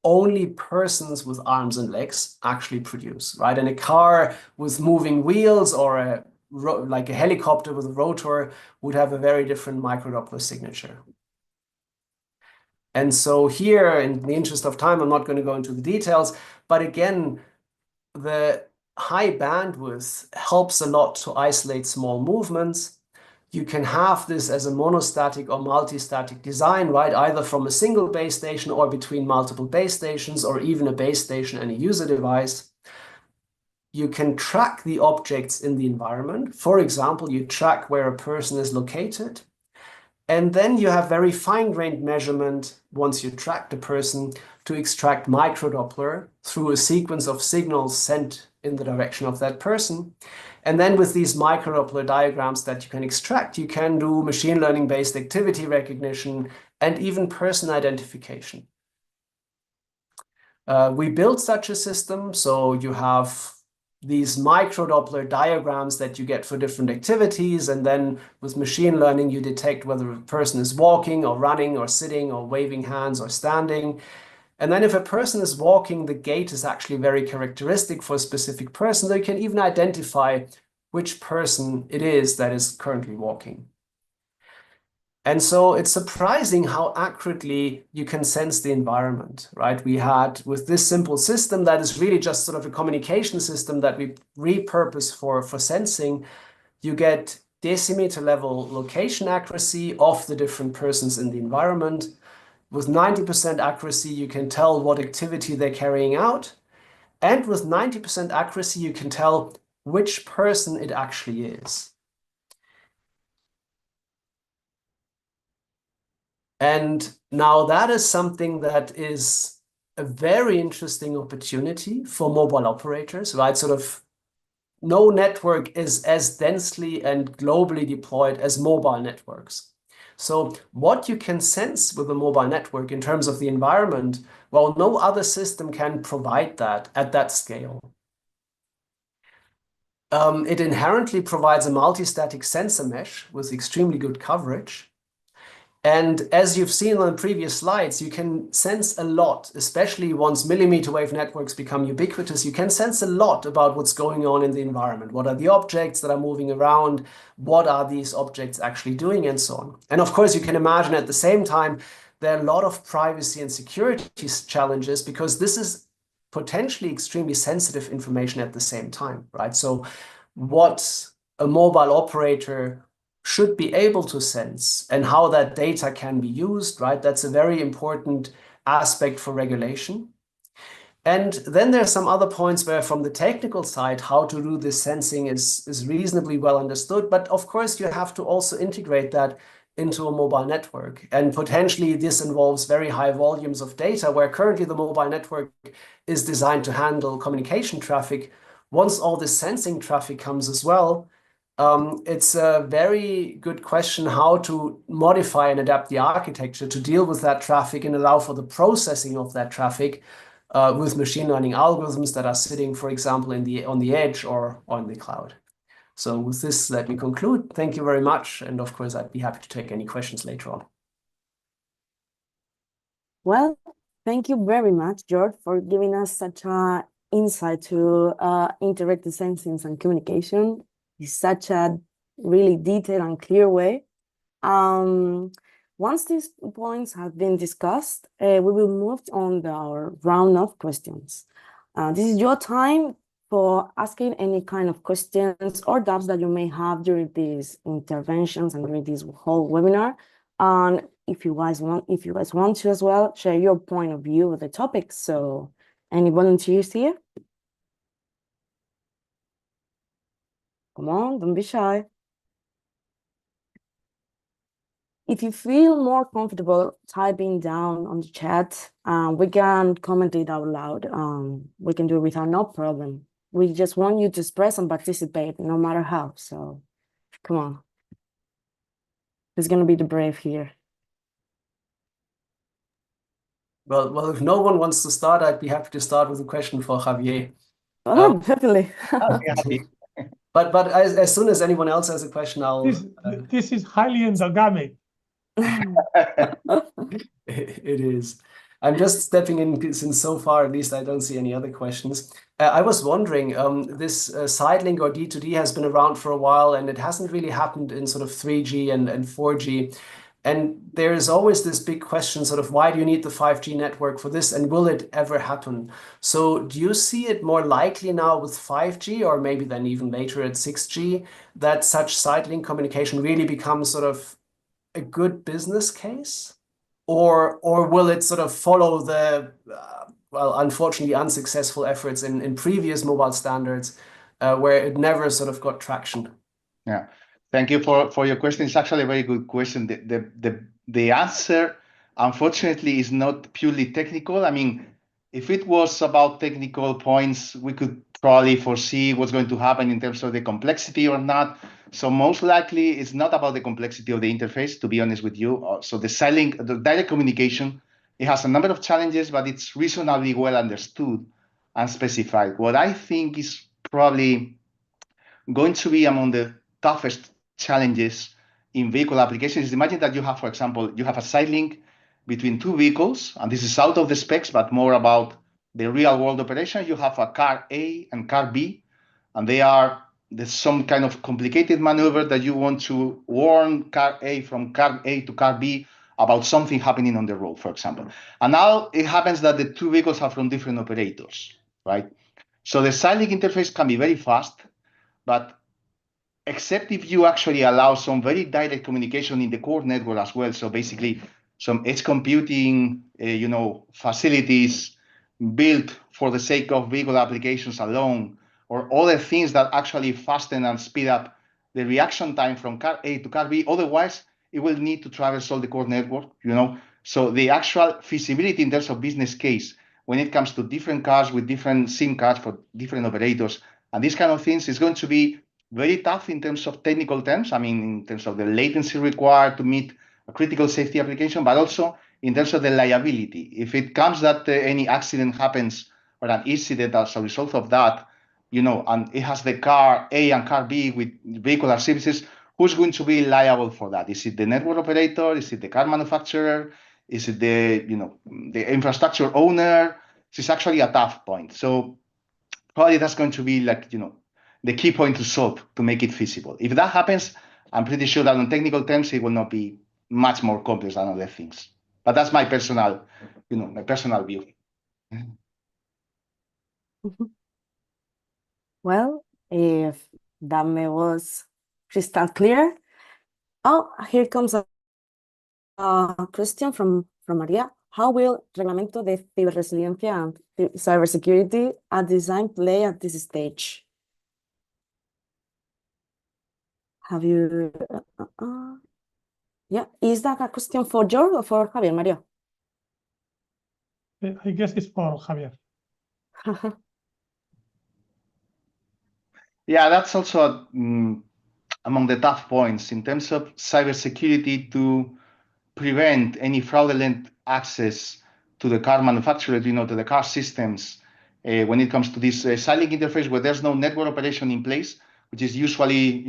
only persons with arms and legs actually produce, right? And a car with moving wheels or like a helicopter with a rotor would have a very different microdoppler signature. And so here, in the interest of time, I'm not going to go into the details, but again, the high bandwidth helps a lot to isolate small movements. You can have this as a monostatic or multistatic design, right? Either from a single base station or between multiple base stations, or even a base station and a user device. You can track the objects in the environment. For example, you track where a person is located. And then you have very fine-grained measurement once you track the person to extract microdoppler through a sequence of signals sent in the direction of that person. And then with these microdoppler diagrams that you can extract, you can do machine learning-based activity recognition and even person identification. We built such a system, so you have these microdoppler diagrams that you get for different activities, and then with machine learning, you detect whether a person is walking or running or sitting or waving hands or standing. And then if a person is walking, the gait is actually very characteristic for a specific person, so you can even identify which person it is that is currently walking. And so it's surprising how accurately you can sense the environment, right? We had with this simple system that is really just sort of a communication system that we repurpose for sensing, you get decimeter level location accuracy of the different persons in the environment. With 90% accuracy, you can tell what activity they're carrying out. And with 90% accuracy, you can tell which person it actually is. And now that is something that is a very interesting opportunity for mobile operators, right? Sort of no network is as densely and globally deployed as mobile networks. So what you can sense with a mobile network in terms of the environment, well, no other system can provide that at that scale. It inherently provides a multi-static sensor mesh with extremely good coverage. And as you've seen on the previous slides, you can sense a lot, especially once millimeter wave networks become ubiquitous, you can sense a lot about what's going on in the environment. What are the objects that are moving around? What are these objects actually doing, and so on. And of course, you can imagine at the same time, there are a lot of privacy and security challenges because this is potentially extremely sensitive information at the same time, right? So what a mobile operator should be able to sense and how that data can be used, right? That's a very important aspect for regulation. And then there are some other points where from the technical side, how to do this sensing is reasonably well understood. But of course, you have to also integrate that into a mobile network. And potentially this involves very high volumes of data where currently the mobile network is designed to handle communication traffic. Once all this sensing traffic comes as well, it's a very good question how to modify and adapt the architecture to deal with that traffic and allow for the processing of that traffic with machine learning algorithms that are sitting, for example, on the edge or on the cloud. So with this, let me conclude. Thank you very much. And of course, I'd be happy to take any questions later on. Well, thank you very much, Joerg, for giving us such an insight to interactive sensing and communication. It's such a really detailed and clear way. Once these points have been discussed, we will move on to our round of questions. This is your time for asking any kind of questions or doubts that you may have during these interventions and during this whole webinar. And if you guys want to as well, share your point of view with the topic. So any volunteers here? Come on, don't be shy. If you feel more comfortable typing down on the chat, we can comment it out loud. We can do it without no problem. We just want you to express and participate no matter how. So come on. Who's going to be the brave here? Well, if no one wants to start, I'd be happy to start with a question for Javier. Oh, definitely. But as soon as anyone else has a question, I'll... This is highly endogamic. It is. I'm just stepping in since so far, at least I don't see any other questions. I was wondering, this Sidelink or D2D has been around for a while and it hasn't really happened in sort of 3G and 4G. And there is always this big question, sort of, why do you need the 5G network for this? And will it ever happen? So do you see it more likely now with 5G or maybe then even later at 6G that such Sidelink communication really becomes sort of a good business case? Or will it sort of follow the, well, unfortunately unsuccessful efforts in previous mobile standards where it never sort of got traction? Yeah. Thank you for your question. It's actually a very good question. The answer, unfortunately, is not purely technical. I mean, if it was about technical points, we could probably foresee what's going to happen in terms of the complexity or not. So most likely, it's not about the complexity of the interface, to be honest with you. So the Sidelink, the direct communication, it has a number of challenges, but it's reasonably well understood and specified. What I think is probably going to be among the toughest challenges in vehicle applications is imagine that you have, for example, you have a side link between two vehicles, and this is out of the specs, but more about the real world operation. You have a car A and car B, and there's some kind of complicated maneuver that you want to warn car A from car A to car B about something happening on the road, for example. And now it happens that the two vehicles are from different operators, right? So the side link interface can be very fast, but except if you actually allow some very direct communication in the core network as well. So basically some edge computing, facilities built for the sake of vehicle applications alone, or other things that actually fasten and speed up the reaction time from car A to car B. Otherwise, it will need to traverse all the core network, So the actual feasibility in terms of business case, when it comes to different cars with different SIM cards for different operators, and these kind of things is going to be very tough in terms of technical terms. I mean, in terms of the latency required to meet a critical safety application, but also in terms of the liability. If it comes that any accident happens or an incident as a result of that, and it has the car A and car B with vehicular services, who's going to be liable for that? Is it the network operator? Is it the car manufacturer? Is it the infrastructure owner? It's actually a tough point. So probably that's going to be the key point to solve to make it feasible. If that happens, I'm pretty sure that on technical terms, it will not be much more complex than other things. But that's my personal, view. Well, if that was crystal clear. Oh, here comes a question from Maria. How will Reglamento de Ciberresiliencia and Cybersecurity a design play at this stage? Have you... Yeah, is that a question for Joerg or for Javier, Maria? I guess it's for Javier. Yeah, that's also among the tough points in terms of cybersecurity to prevent any fraudulent access to the car manufacturer, to the car systems when it comes to this Sidelink interface where there's no network operation in place, which is usually,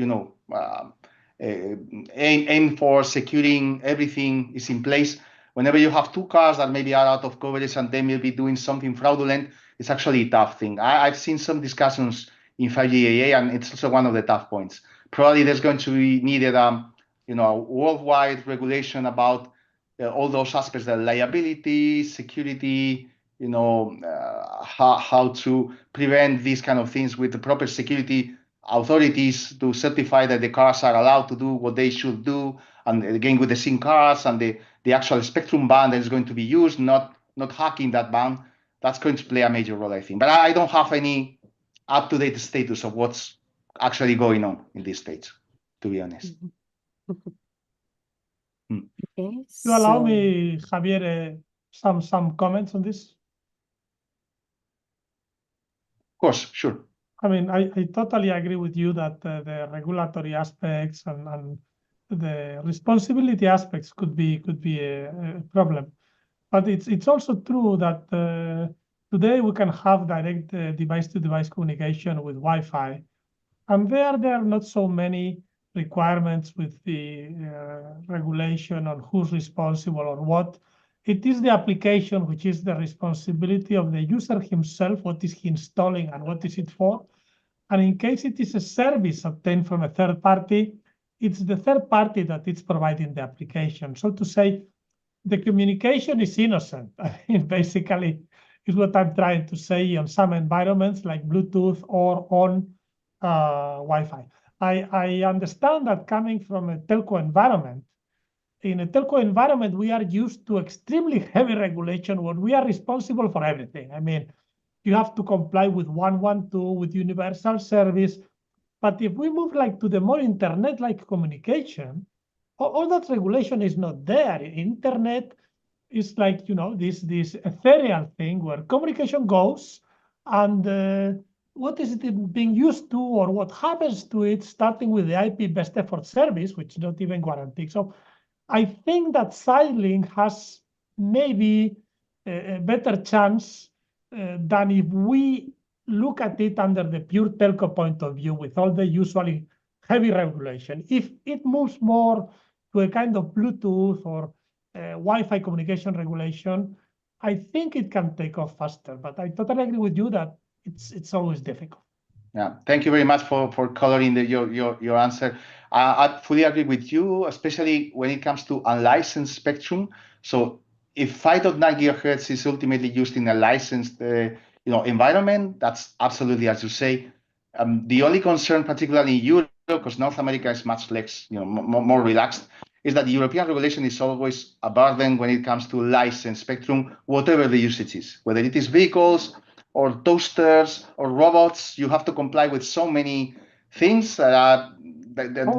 aim for securing everything is in place. Whenever you have two cars that maybe are out of coverage and they may be doing something fraudulent, it's actually a tough thing. I've seen some discussions in 5G AA, and it's also one of the tough points. Probably there's going to be needed a worldwide regulation about all those aspects, the liability, security, how to prevent these kind of things with the proper security authorities to certify that the cars are allowed to do what they should do, and again with the SIM cards and the actual spectrum band that is going to be used, not hacking that band. That's going to play a major role, I think. But I don't have any up-to-date status of what's actually going on in this stage, to be honest. Okay, You allow me, Javier, some comments on this? Of course, sure. I mean, I totally agree with you that the regulatory aspects and the responsibility aspects could be a problem. But it's also true that today we can have direct device-to-device communication with Wi-Fi. And there are not so many requirements with the regulation on who's responsible or what. It is the application which is the responsibility of the user himself, what is he installing and what is it for. And in case it is a service obtained from a third party, it's the third party that is providing the application. So to say, the communication is innocent. I mean, basically, is what I'm trying to say on some environments like Bluetooth or on Wi-Fi. I understand that coming from a telco environment, in a telco environment, we are used to extremely heavy regulation where we are responsible for everything. I mean, you have to comply with 112, with universal service. But if we move like to the more internet-like communication, all that regulation is not there. Internet is like, you know, this ethereal thing where communication goes, and what is it being used to, or what happens to it, starting with the IP best effort service, which is not even guaranteed. So I think that Sidelink has maybe a better chance than if we look at it under the pure telco point of view with all the usually heavy regulation. If it moves more to a kind of Bluetooth or Wi-Fi communication regulation, I think it can take off faster. But I totally agree with you that it's always difficult. Yeah, thank you very much for coloring your answer. I fully agree with you, especially when it comes to unlicensed spectrum. So if 5.9 gigahertz is ultimately used in a licensed environment, that's absolutely, as you say. The only concern, particularly in Europe, because North America is much less, more relaxed, is that the European regulation is always a burden when it comes to licensed spectrum, whatever the usage is, whether it is vehicles or toasters or robots. You have to comply with so many things that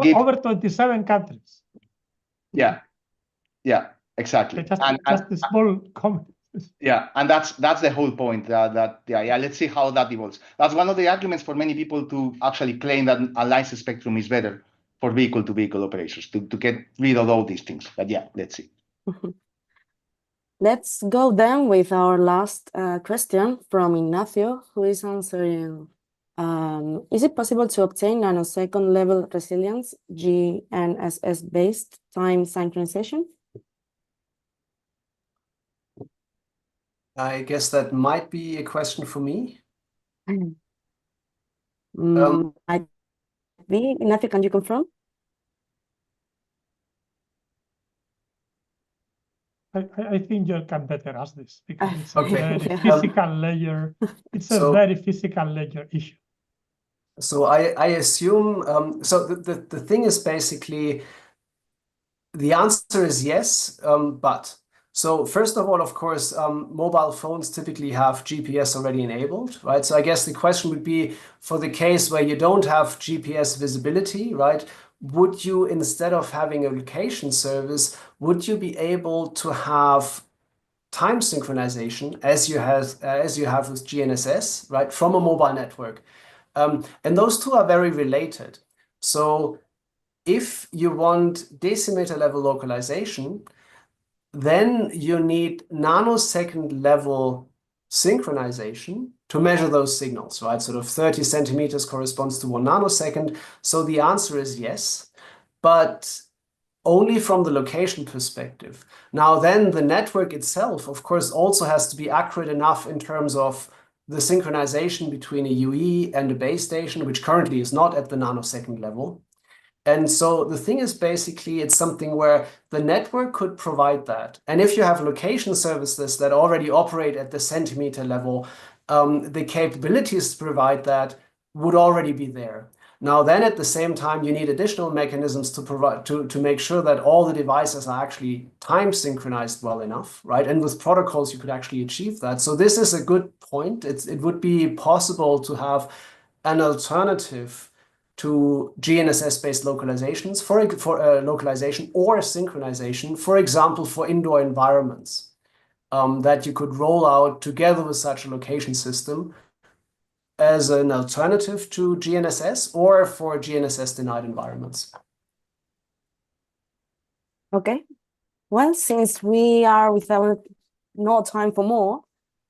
give over 27 countries. Yeah, exactly. Just a small comment. Yeah, and that's the whole point. Let's see how that evolves. That's one of the arguments for many people to actually claim that a licensed spectrum is better for vehicle-to-vehicle operations to get rid of all these things. But yeah, let's see. Let's go then with our last question from Ignacio, who is answering, is it possible to obtain nanosecond level resilience, GNSS-based time synchronization? I guess that might be a question for me. Might be. Ignacio, can you confirm? I think you can better ask this because it's a Okay. very physical layer. It's a very physical layer issue. So I assume, so the thing is basically, the answer is yes, but. So first of all, of course, mobile phones typically have GPS already enabled, right? So I guess the question would be, for the case where you don't have GPS visibility, right? Would you, instead of having a location service, would you be able to have time synchronization as you have with GNSS, right, from a mobile network? And those two are very related. So if you want decimeter level localization, then you need nanosecond level synchronization to measure those signals, right? Sort of 30 centimeters corresponds to 1 nanosecond. So the answer is yes, but only from the location perspective. Now then the network itself, of course, also has to be accurate enough in terms of the synchronization between a UE and a base station, which currently is not at the nanosecond level. And so the thing is basically it's something where the network could provide that. And if you have location services that already operate at the centimeter level, the capabilities to provide that would already be there. Now then at the same time, you need additional mechanisms to provide to make sure that all the devices are actually time synchronized well enough, right? And with protocols, you could actually achieve that. So this is a good point. It would be possible to have an alternative to GNSS-based localizations for localization or synchronization, for example, for indoor environments, that you could roll out together with such a location system as an alternative to GNSS or for GNSS-denied environments. Okay. Well, since we are without no time for more,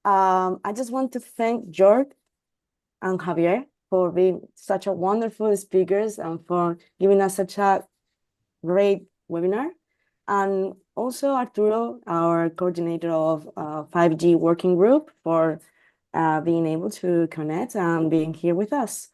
I just want to thank Joerg and Javier for being such a wonderful speakers and for giving us such a great webinar. And also Arturo, our coordinator of 5G working group, for being able to connect and being here with us.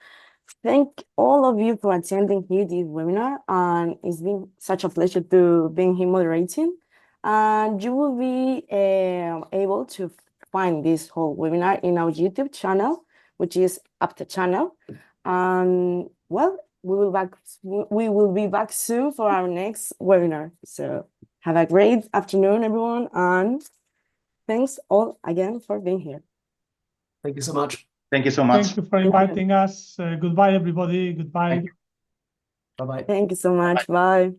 Thank all of you for attending here this webinar, and it's been such a pleasure to be here moderating. And you will be able to find this whole webinar in our YouTube channel, which is Apta channel. And well, we will be back soon for our next webinar. So have a great afternoon, everyone, and thanks all again for being here. Thank you so much. Thank you so much. Thank you for inviting us. Goodbye, everybody. Goodbye. Thank you. Bye-bye. Thank you so much. Bye.